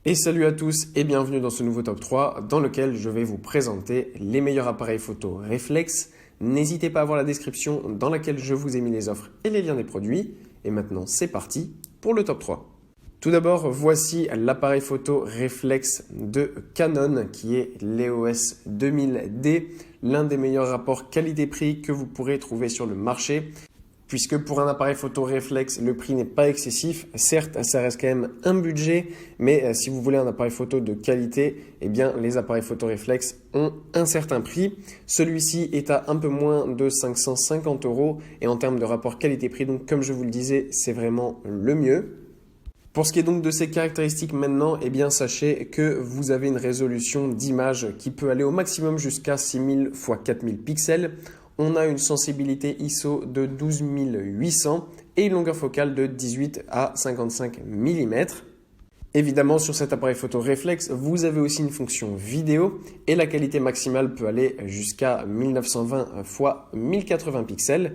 Et salut à tous et bienvenue dans ce nouveau top 3 dans lequel je vais vous présenter les meilleurs appareils photo réflexes. N'hésitez pas à voir la description dans laquelle je vous ai mis les offres et les liens des produits. Et maintenant c'est parti pour le top 3. Tout d'abord, voici l'appareil photo réflexe de Canon qui est l'EOS 2000D, l'un des meilleurs rapports qualité-prix que vous pourrez trouver sur le marché. Puisque pour un appareil photo réflexe, le prix n'est pas excessif. Certes, ça reste quand même un budget, mais si vous voulez un appareil photo de qualité, eh bien, les appareils photo réflexes ont un certain prix. Celui-ci est à un peu moins de 550 € et en termes de rapport qualité-prix, donc comme je vous le disais, c'est vraiment le mieux. Pour ce qui est donc de ces caractéristiques maintenant, eh bien, sachez que vous avez une résolution d'image qui peut aller au maximum jusqu'à 6000 x 4000 pixels. On a une sensibilité ISO de 12800 et une longueur focale de 18 à 55 mm. Évidemment, sur cet appareil photo réflexe, vous avez aussi une fonction vidéo et la qualité maximale peut aller jusqu'à 1920 x 1080 pixels.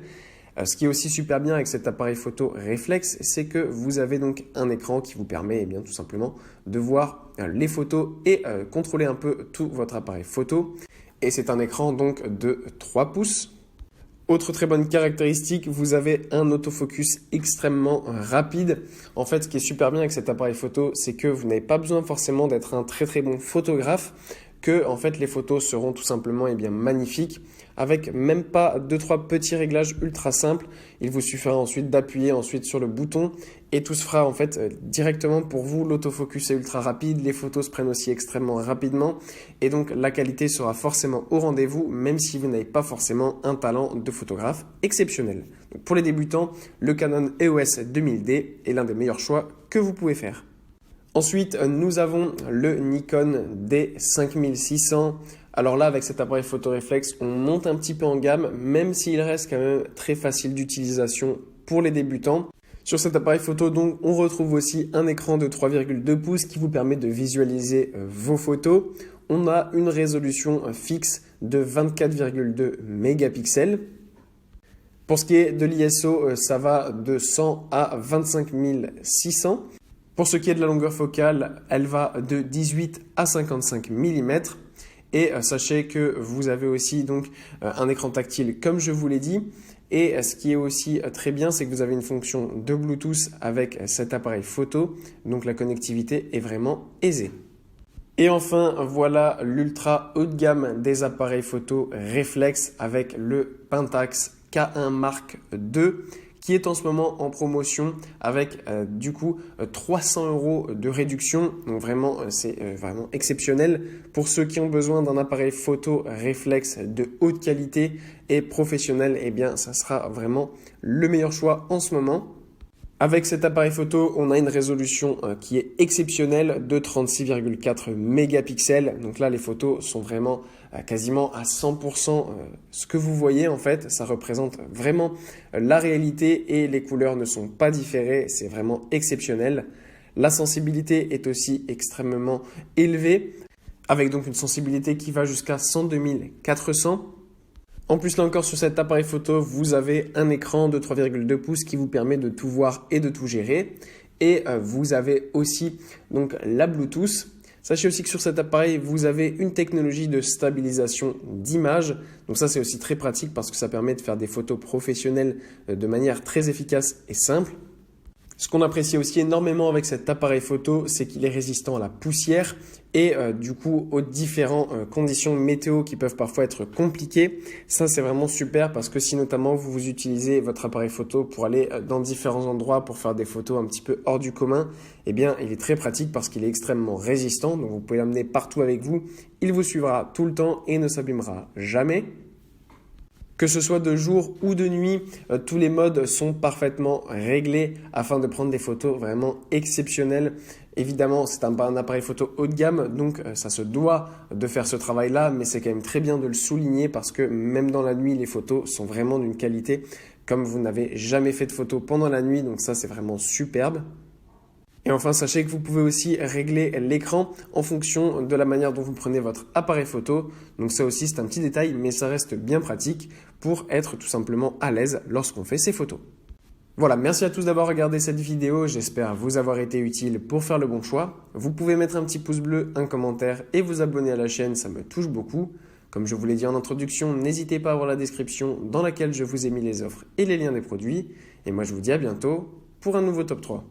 Ce qui est aussi super bien avec cet appareil photo réflexe, c'est que vous avez donc un écran qui vous permet tout simplement de voir les photos et contrôler un peu tout votre appareil photo. Et c'est un écran donc de 3 pouces. Autre très bonne caractéristique, vous avez un autofocus extrêmement rapide. En fait, ce qui est super bien avec cet appareil photo, c'est que vous n'avez pas besoin forcément d'être un très bon photographe, que en fait les photos seront tout simplement magnifiques avec même pas 2-3 petits réglages ultra simples. Il vous suffira ensuite d'appuyer sur le bouton et tout se fera en fait directement pour vous. L'autofocus est ultra rapide, les photos se prennent aussi extrêmement rapidement et donc la qualité sera forcément au rendez-vous même si vous n'avez pas forcément un talent de photographe exceptionnel. Donc pour les débutants, le Canon EOS 2000D est l'un des meilleurs choix que vous pouvez faire. Ensuite, nous avons le Nikon D5600. Alors là, avec cet appareil photo réflexe, on monte un petit peu en gamme, même s'il reste quand même très facile d'utilisation pour les débutants. Sur cet appareil photo, donc, on retrouve aussi un écran de 3,2 pouces qui vous permet de visualiser vos photos. On a une résolution fixe de 24,2 mégapixels. Pour ce qui est de l'ISO, ça va de 100 à 25600. Pour ce qui est de la longueur focale, elle va de 18 à 55 mm. Et sachez que vous avez aussi donc un écran tactile comme je vous l'ai dit. Et ce qui est aussi très bien, c'est que vous avez une fonction de Bluetooth avec cet appareil photo. Donc la connectivité est vraiment aisée. Et enfin, voilà l'ultra haut de gamme des appareils photo réflexes avec le Pentax K1 Mark II. Qui est en ce moment en promotion avec 300 € de réduction. Donc vraiment, c'est vraiment exceptionnel. Pour ceux qui ont besoin d'un appareil photo réflexe de haute qualité et professionnel, eh bien, ça sera vraiment le meilleur choix en ce moment. Avec cet appareil photo, on a une résolution qui est exceptionnelle de 36,4 mégapixels. Donc là, les photos sont vraiment quasiment à 100% ce que vous voyez en fait. Ça représente vraiment la réalité et les couleurs ne sont pas différées. C'est vraiment exceptionnel. La sensibilité est aussi extrêmement élevée avec donc une sensibilité qui va jusqu'à 102 400. En plus, là encore, sur cet appareil photo, vous avez un écran de 3,2 pouces qui vous permet de tout voir et de tout gérer. Et vous avez aussi donc la Bluetooth. Sachez aussi que sur cet appareil, vous avez une technologie de stabilisation d'image. Donc ça, c'est aussi très pratique parce que ça permet de faire des photos professionnelles de manière très efficace et simple. Ce qu'on apprécie aussi énormément avec cet appareil photo, c'est qu'il est résistant à la poussière et aux différentes conditions météo qui peuvent parfois être compliquées. Ça, c'est vraiment super parce que si notamment vous utilisez votre appareil photo pour aller dans différents endroits pour faire des photos un petit peu hors du commun, eh bien, il est très pratique parce qu'il est extrêmement résistant. Donc, vous pouvez l'amener partout avec vous. Il vous suivra tout le temps et ne s'abîmera jamais. Que ce soit de jour ou de nuit, tous les modes sont parfaitement réglés afin de prendre des photos vraiment exceptionnelles. Évidemment, c'est un appareil photo haut de gamme, donc ça se doit de faire ce travail-là, mais c'est quand même très bien de le souligner parce que même dans la nuit, les photos sont vraiment d'une qualité comme vous n'avez jamais fait de photos pendant la nuit, donc ça c'est vraiment superbe. Et enfin, sachez que vous pouvez aussi régler l'écran en fonction de la manière dont vous prenez votre appareil photo. Donc ça aussi, c'est un petit détail, mais ça reste bien pratique pour être tout simplement à l'aise lorsqu'on fait ses photos. Voilà, merci à tous d'avoir regardé cette vidéo, j'espère vous avoir été utile pour faire le bon choix. Vous pouvez mettre un petit pouce bleu, un commentaire et vous abonner à la chaîne, ça me touche beaucoup. Comme je vous l'ai dit en introduction, n'hésitez pas à voir la description dans laquelle je vous ai mis les offres et les liens des produits. Et moi je vous dis à bientôt pour un nouveau top 3.